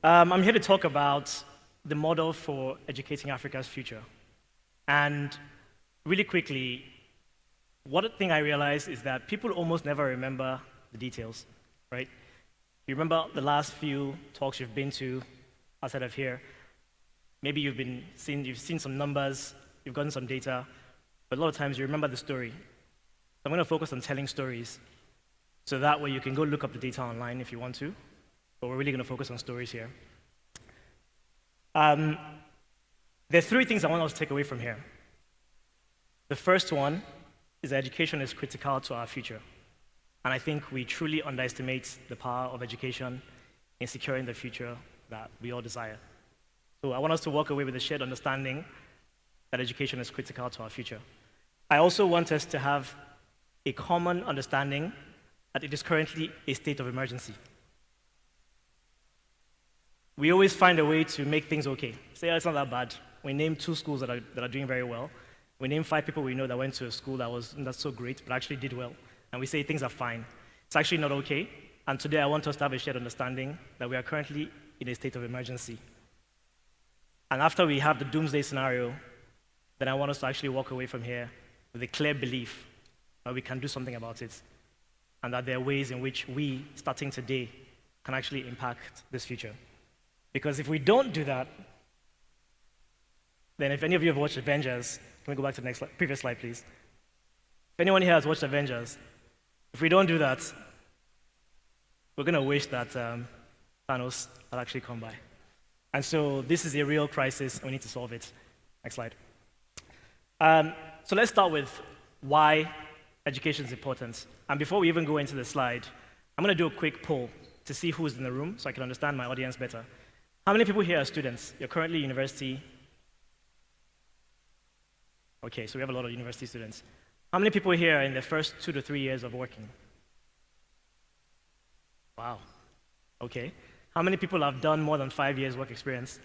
I'm here to talk about the model for educating Africa's future. And really quickly, one thing I realized is that people almost never remember the details, right? You remember the last few talks you've been to outside of here. Maybe you've seen some numbers, you've gotten some data, but a lot of times you remember the story. So I'm going to focus on telling stories, so that way you can go look up the data online if you want to, but we're really going to focus on stories here. There are three things I want us to take away from here. The first one is that education is critical to our future. And I think we truly underestimate the power of education in securing the future that we all desire. So I want us to walk away with a shared understanding that education is critical to our future. I also want us to have a common understanding that it is currently a state of emergency. We always find a way to make things okay. Say, oh, it's not that bad. We name 2 schools that are doing very well. We name 5 people we know that went to a school that's so great, but actually did well. And we say things are fine. It's actually not okay. And today I want us to have a shared understanding that we are currently in a state of emergency. And after we have the doomsday scenario, then I want us to actually walk away from here with a clear belief that we can do something about it, and that there are ways in which we, starting today, can actually impact this future. Because if we don't do that, then if any of you have watched Avengers, can we go back to the previous slide, please? If anyone here has watched Avengers, if we don't do that, we're going to wish that Thanos had actually come by. And so this is a real crisis, and we need to solve it. Next slide. So let's start with why education is important. And before we even go into the slide, I'm going to do a quick poll to see who's in the room so I can understand my audience better. How many people here are students? You're currently university. Okay, so we have a lot of university students. How many people here are in the first 2 to 3 years of working? Wow. Okay. How many people have done more than 5 years work experience?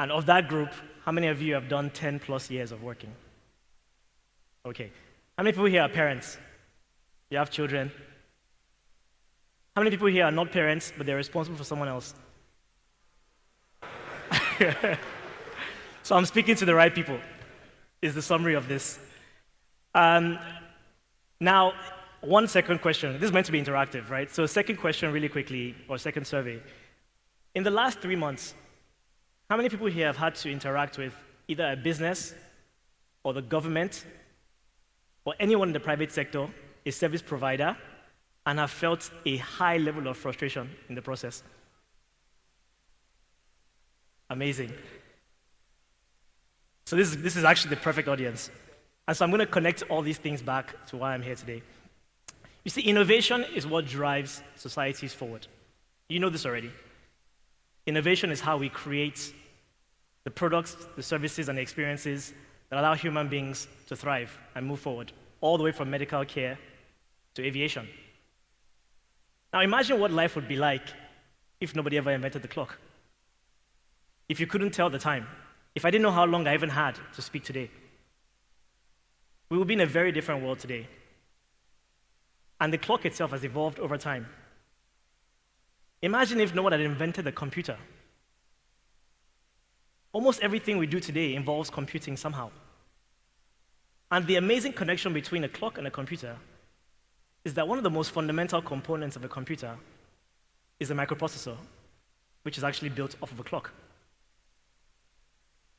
And of that group, how many of you have done 10 plus years of working? Okay. How many people here are parents? You have children? How many people here are not parents, but they're responsible for someone else? So I'm speaking to the right people, is the summary of this. Now, one second question. This is meant to be interactive, right? So second question really quickly, or second survey. In the last 3 months, how many people here have had to interact with either a business or the government or anyone in the private sector, a service provider, and have felt a high level of frustration in the process? Amazing. So this is actually the perfect audience. And so I'm going to connect all these things back to why I'm here today. You see, innovation is what drives societies forward. You know this already. Innovation is how we create the products, the services, and the experiences that allow human beings to thrive and move forward, all the way from medical care to aviation. Now imagine what life would be like if nobody ever invented the clock. If you couldn't tell the time. If I didn't know how long I even had to speak today. We would be in a very different world today. And the clock itself has evolved over time. Imagine if no one had invented the computer. Almost everything we do today involves computing somehow. And the amazing connection between a clock and a computer is that one of the most fundamental components of a computer is a microprocessor, which is actually built off of a clock.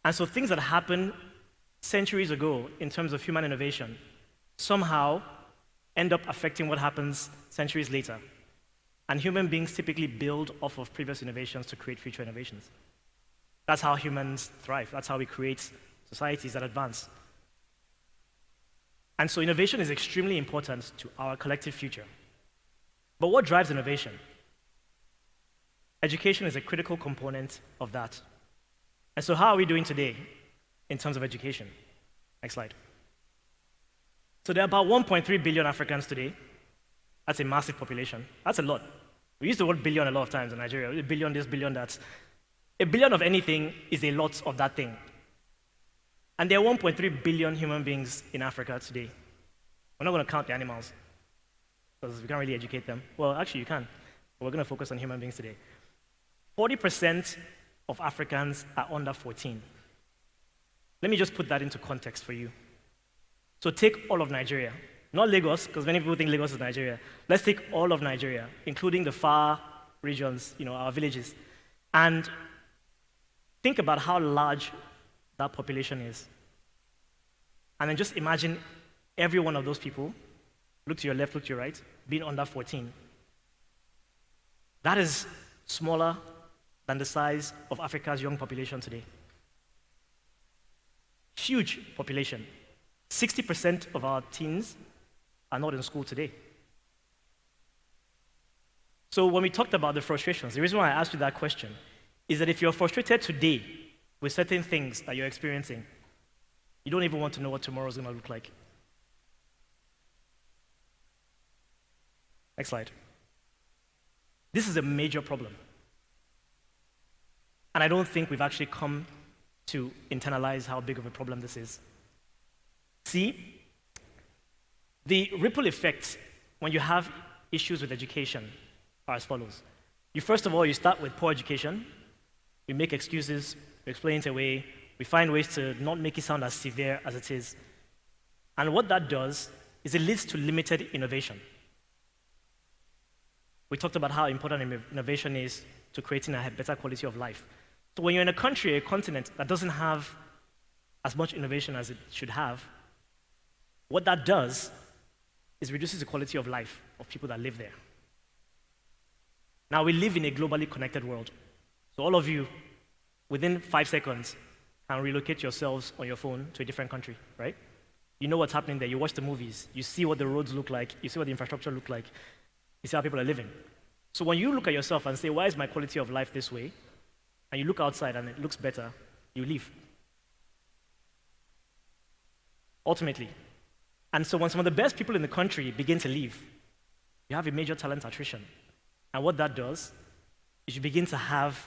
And so things that happened centuries ago in terms of human innovation somehow end up affecting what happens centuries later. And human beings typically build off of previous innovations to create future innovations. That's how humans thrive. That's how we create societies that advance. And so innovation is extremely important to our collective future. But what drives innovation? Education is a critical component of that. And so how are we doing today in terms of education? Next slide. So there are about 1.3 billion Africans today. That's a massive population. That's a lot. We use the word billion a lot of times in Nigeria. A billion this, billion that. A billion of anything is a lot of that thing. And there are 1.3 billion human beings in Africa today. We're not going to count the animals, because we can't really educate them. Well, actually, you can. We're going to focus on human beings today. 40% of Africans are under 14. Let me just put that into context for you. So take all of Nigeria. Not Lagos, because many people think Lagos is Nigeria. Let's take all of Nigeria, including the far regions, our villages. And think about how large that population is. And then just imagine every one of those people, look to your left, look to your right, being under 14. That is smaller than the size of Africa's young population today. Huge population. 60% of our teens are not in school today. So when we talked about the frustrations, the reason why I asked you that question is that if you're frustrated today with certain things that you're experiencing, you don't even want to know what tomorrow is going to look like. Next slide. This is a major problem. And I don't think we've actually come to internalize how big of a problem this is. See, the ripple effects when you have issues with education are as follows. First of all, you start with poor education. You make excuses, you explain it away. We find ways to not make it sound as severe as it is. And what that does is it leads to limited innovation. We talked about how important innovation is to creating a better quality of life. So when you're in a country, a continent that doesn't have as much innovation as it should have, what that does is reduces the quality of life of people that live there. Now, we live in a globally connected world. So all of you, within 5 seconds, can relocate yourselves on your phone to a different country, right? You know what's happening there. You watch the movies. You see what the roads look like. You see what the infrastructure look like. You see how people are living. So when you look at yourself and say, why is my quality of life this way? And you look outside and it looks better, you leave. Ultimately. And so when some of the best people in the country begin to leave, you have a major talent attrition. And what that does is you begin to have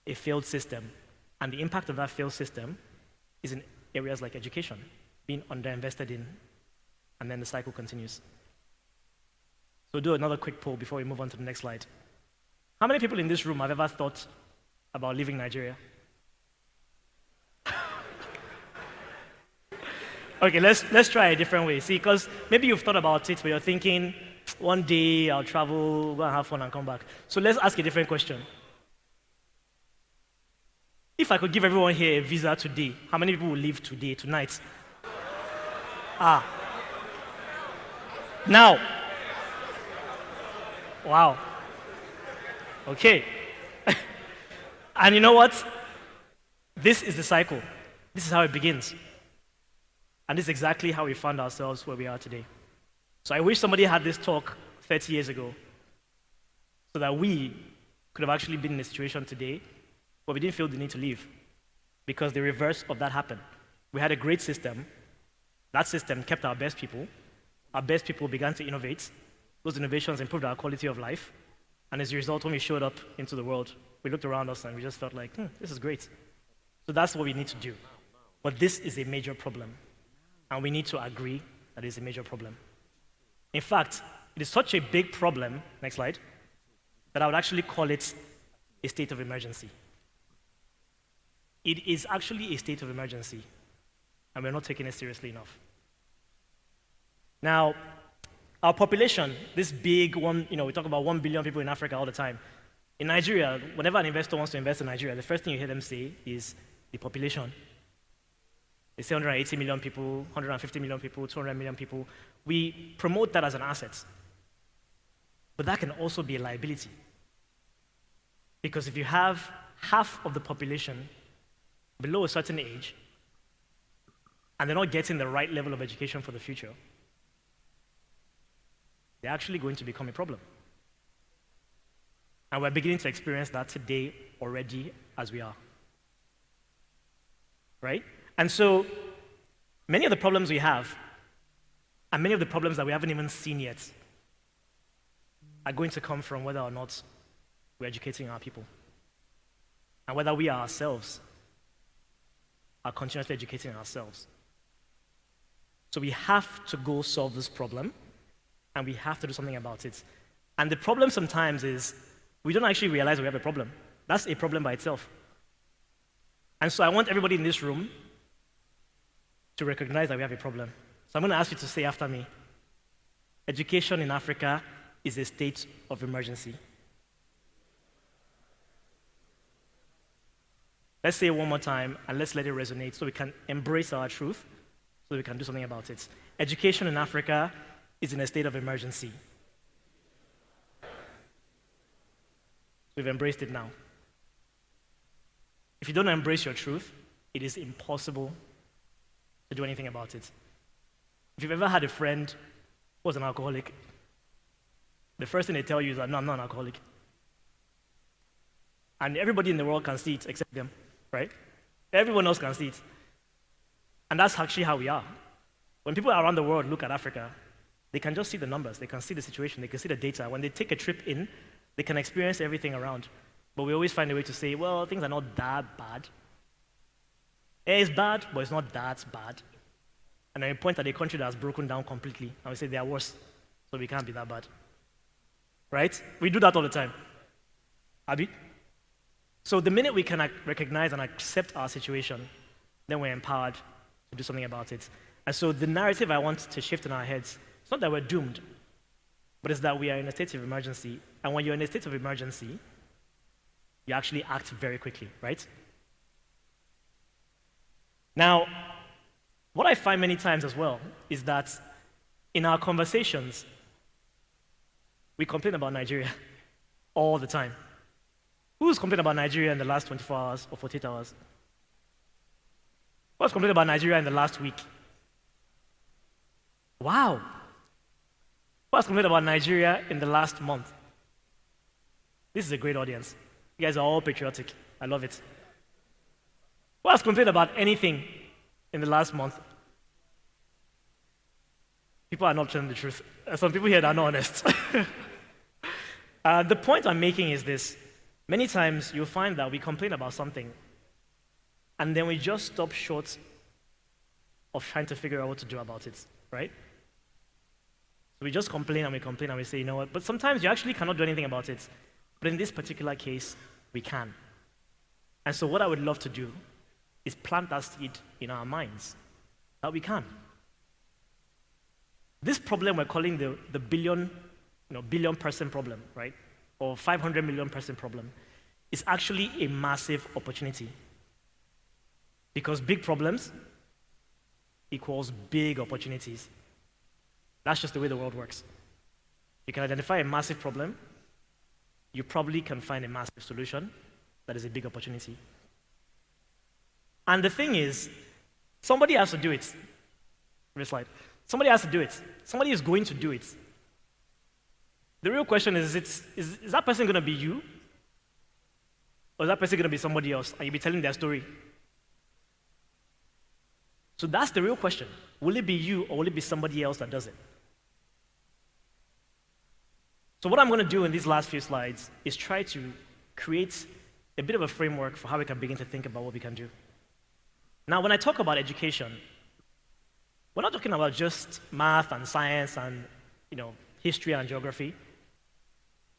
a failed system. And the impact of that failed system is in areas like education, being underinvested in, and then the cycle continues. So do another quick poll before we move on to the next slide. How many people in this room have ever thought about leaving Nigeria? Okay, let's try a different way. See, because maybe you've thought about it, but you're thinking, one day I'll travel, go and have fun and come back. So let's ask a different question. If I could give everyone here a visa today, how many people will leave today, tonight? Now. Wow. Okay. And you know what? This is the cycle. This is how it begins. And this is exactly how we found ourselves where we are today. So I wish somebody had this talk 30 years ago so that we could have actually been in a situation today where we didn't feel the need to leave because the reverse of that happened. We had a great system. That system kept our best people. Our best people began to innovate. Those innovations improved our quality of life. And as a result, when we showed up into the world, we looked around us and we just felt like, this is great. So that's what we need to do. But this is a major problem. And we need to agree that it's a major problem. In fact, it is such a big problem, next slide, that I would actually call it a state of emergency. It is actually a state of emergency, and we're not taking it seriously enough. Now, our population, this big one, we talk about 1 billion people in Africa all the time. In Nigeria, whenever an investor wants to invest in Nigeria, the first thing you hear them say is the population. They say 180 million people, 150 million people, 200 million people. We promote that as an asset. But that can also be a liability. Because if you have half of the population below a certain age, and they're not getting the right level of education for the future, they're actually going to become a problem. And we're beginning to experience that today already as we are. Right? And so, many of the problems we have, and many of the problems that we haven't even seen yet, are going to come from whether or not we're educating our people. And whether we ourselves are continuously educating ourselves. So we have to go solve this problem, and we have to do something about it. And the problem sometimes is we don't actually realize we have a problem. That's a problem by itself. And so I want everybody in this room to recognize that we have a problem. So I'm going to ask you to say after me, education in Africa is a state of emergency. Let's say it one more time, and let's let it resonate so we can embrace our truth, so we can do something about it. Education in Africa is in a state of emergency. We've embraced it now. If you don't embrace your truth, it is impossible to do anything about it. If you've ever had a friend who was an alcoholic, the first thing they tell you is that, no, I'm not an alcoholic. And everybody in the world can see it except them, right? Everyone else can see it. And that's actually how we are. When people around the world look at Africa, they can just see the numbers, they can see the situation, they can see the data. When they take a trip in, they can experience everything around. But we always find a way to say, well, things are not that bad. It's bad, but it's not that bad. And then we point at a country that has broken down completely, and we say they are worse, so we can't be that bad. Right? We do that all the time. Abi? So the minute we can recognize and accept our situation, then we're empowered to do something about it. And so the narrative I want to shift in our heads, it's not that we're doomed, but it's that we are in a state of emergency. And when you're in a state of emergency, you actually act very quickly, right? Now, what I find many times as well is that in our conversations, we complain about Nigeria all the time. Who's complained about Nigeria in the last 24 hours or 48 hours? Who's complained about Nigeria in the last week? Wow. Who has complained about Nigeria in the last month? This is a great audience. You guys are all patriotic. I love it. Who has complained about anything in the last month? People are not telling the truth. Some people here are not honest. The point I'm making is this. Many times you'll find that we complain about something, and then we just stop short of trying to figure out what to do about it, right? So we just complain and we say, you know what? But sometimes you actually cannot do anything about it. But in this particular case, we can. And so what I would love to do is plant that seed in our minds that we can. This problem we're calling the billion person problem, right? Or 500 million person problem is actually a massive opportunity. Because big problems equals big opportunities. That's just the way the world works. You can identify a massive problem, you probably can find a massive solution that is a big opportunity. And the thing is, somebody has to do it. Next slide. Somebody has to do it. Somebody is going to do it. The real question is that person going to be you? Or is that person going to be somebody else and you'll be telling their story? So that's the real question. Will it be you or will it be somebody else that does it? So what I'm going to do in these last few slides is try to create a bit of a framework for how we can begin to think about what we can do. Now, when I talk about education, we're not talking about just math and science and history and geography.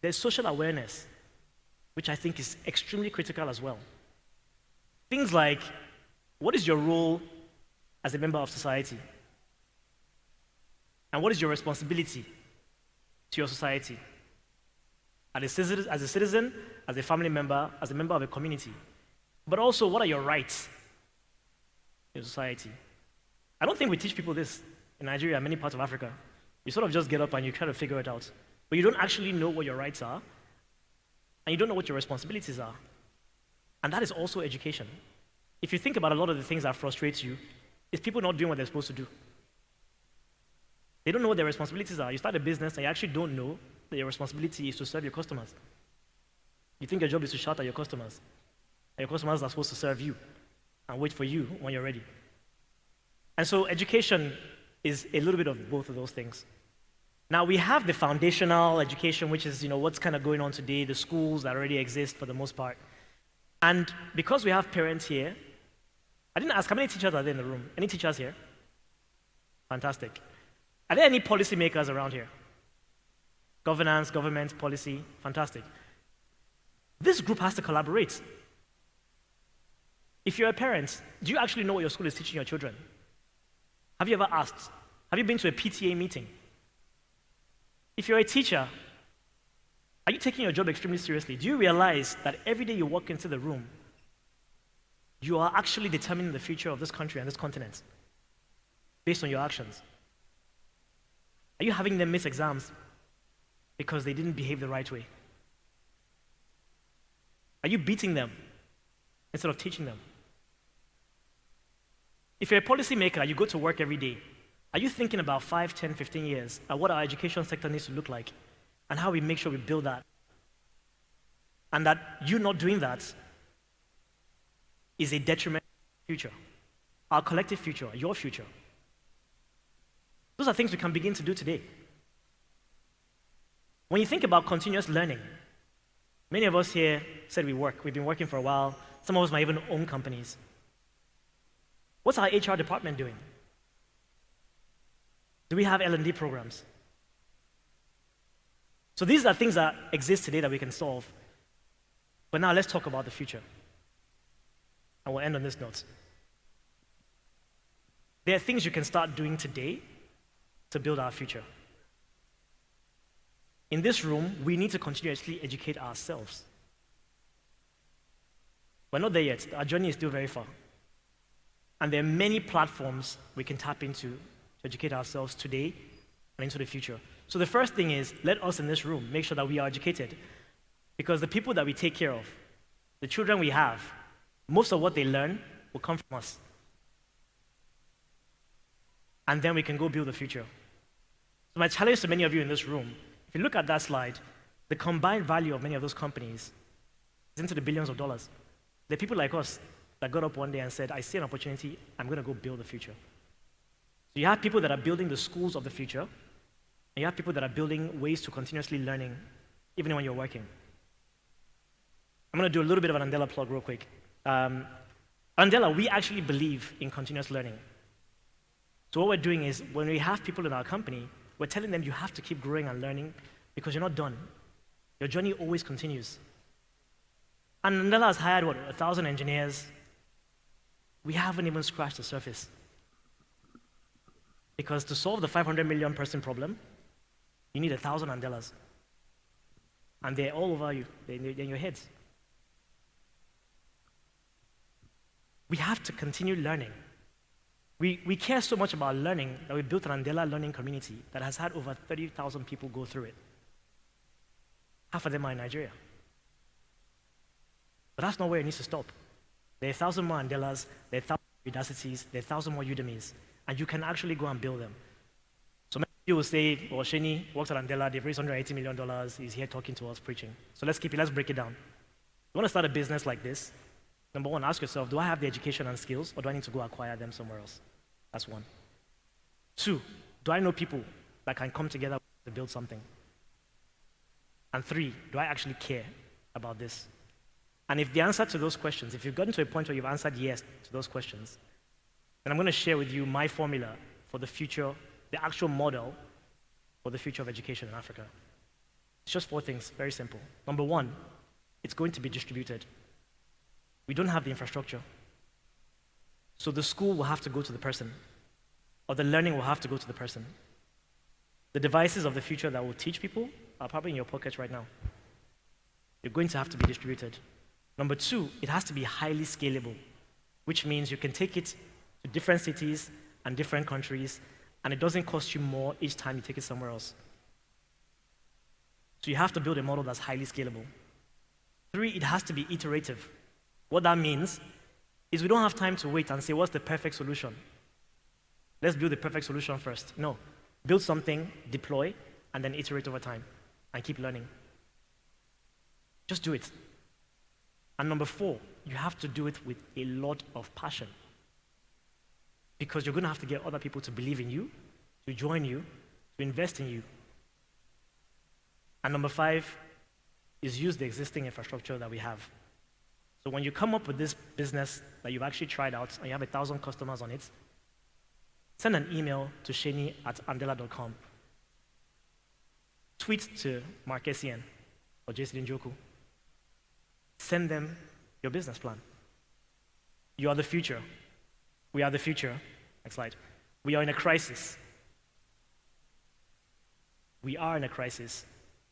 There's social awareness, which I think is extremely critical as well. Things like, what is your role as a member of society? And what is your responsibility to your society? As a citizen, as a family member, as a member of a community. But also, what are your rights in society? I don't think we teach people this in Nigeria and many parts of Africa. You sort of just get up and you try to figure it out. But you don't actually know what your rights are, and you don't know what your responsibilities are. And that is also education. If you think about a lot of the things that frustrate you, it's people not doing what they're supposed to do. They don't know what their responsibilities are. You start a business and you actually don't know that your responsibility is to serve your customers. You think your job is to shout at your customers, and your customers are supposed to serve you and wait for you when you're ready. And so education is a little bit of both of those things. Now, we have the foundational education, which is what's kind of going on today, the schools that already exist for the most part. And because we have parents here, I didn't ask how many teachers are there in the room. Any teachers here? Fantastic. Are there any policymakers around here? Governance, government, policy, fantastic. This group has to collaborate. If you're a parent, do you actually know what your school is teaching your children? Have you ever asked? Have you been to a PTA meeting? If you're a teacher, are you taking your job extremely seriously? Do you realize that every day you walk into the room, you are actually determining the future of this country and this continent based on your actions? Are you having them miss exams because they didn't behave the right way? Are you beating them instead of teaching them? If you're a policymaker, you go to work every day. Are you thinking about 5, 10, 15 years at what our education sector needs to look like and how we make sure we build that? And that you not doing that is a detriment to our future, our collective future, your future. Those are things we can begin to do today. When you think about continuous learning, many of us here said we've been working for a while. Some of us might even own companies. What's our HR department doing? Do we have L&D programs? So these are things that exist today that we can solve. But now let's talk about the future. And we'll end on this note. There are things you can start doing today to build our future. In this room, we need to continuously educate ourselves. We're not there yet. Our journey is still very far. And there are many platforms we can tap into to educate ourselves today and into the future. So the first thing is, let us in this room make sure that we are educated. Because the people that we take care of, the children we have, most of what they learn will come from us. And then we can go build the future. So my challenge to many of you in this room, if you look at that slide, the combined value of many of those companies is into the billions of dollars. There are people like us that got up one day and said, I see an opportunity, I'm going to go build the future. So you have people that are building the schools of the future, and you have people that are building ways to continuously learning, even when you're working. I'm going to do a little bit of an Andela plug real quick. Andela, we actually believe in continuous learning. So what we're doing is, when we have people in our company, we're telling them you have to keep growing and learning because you're not done. Your journey always continues. And Andela has hired, 1,000 engineers. We haven't even scratched the surface. Because to solve the 500 million person problem, you need 1,000 Andelas. And they're all over you, they're in your heads. We have to continue learning. We care so much about learning that we built an Andela learning community that has had over 30,000 people go through it. Half of them are in Nigeria. But that's not where it needs to stop. There are 1,000 more Andelas, there are 1,000 Udacities, there are 1,000 more Udemys, and you can actually go and build them. So many people will say, well, Seni works at Andela, they've raised $180 million, he's here talking to us, preaching. So let's break it down. You want to start a business like this? Number one, ask yourself, do I have the education and skills, or do I need to go acquire them somewhere else? That's one. Two, do I know people that can come together to build something? And three, do I actually care about this? And if the answer to those questions, if you've gotten to a point where you've answered yes to those questions, then I'm going to share with you my formula for the future, the actual model for the future of education in Africa. It's just 4 things, very simple. Number one, it's going to be distributed. We don't have the infrastructure. So the school will have to go to the person, or the learning will have to go to the person. The devices of the future that will teach people are probably in your pockets right now. You're going to have to be distributed. Number two, it has to be highly scalable, which means you can take it to different cities and different countries, and it doesn't cost you more each time you take it somewhere else. So you have to build a model that's highly scalable. 3, it has to be iterative. What that means is we don't have time to wait and say, what's the perfect solution? Let's build the perfect solution first. No. Build something, deploy, and then iterate over time, and keep learning. Just do it. And number 4, you have to do it with a lot of passion. Because you're going to have to get other people to believe in you, to join you, to invest in you. And number 5 is use the existing infrastructure that we have. So when you come up with this business that you've actually tried out and you have 1,000 customers on it, send an email to sheni@andela.com. Tweet to Mark Essien or Jason Njoku. Send them your business plan. You are the future. We are the future. Next slide. We are in a crisis. We are in a crisis,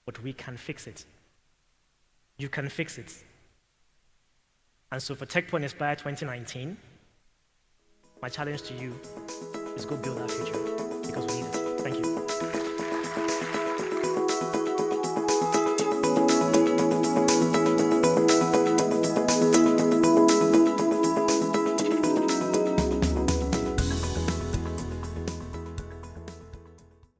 but we can fix it. You can fix it. And so for Techpoint Inspired 2019, my challenge to you is go build that future because we need it. Thank you.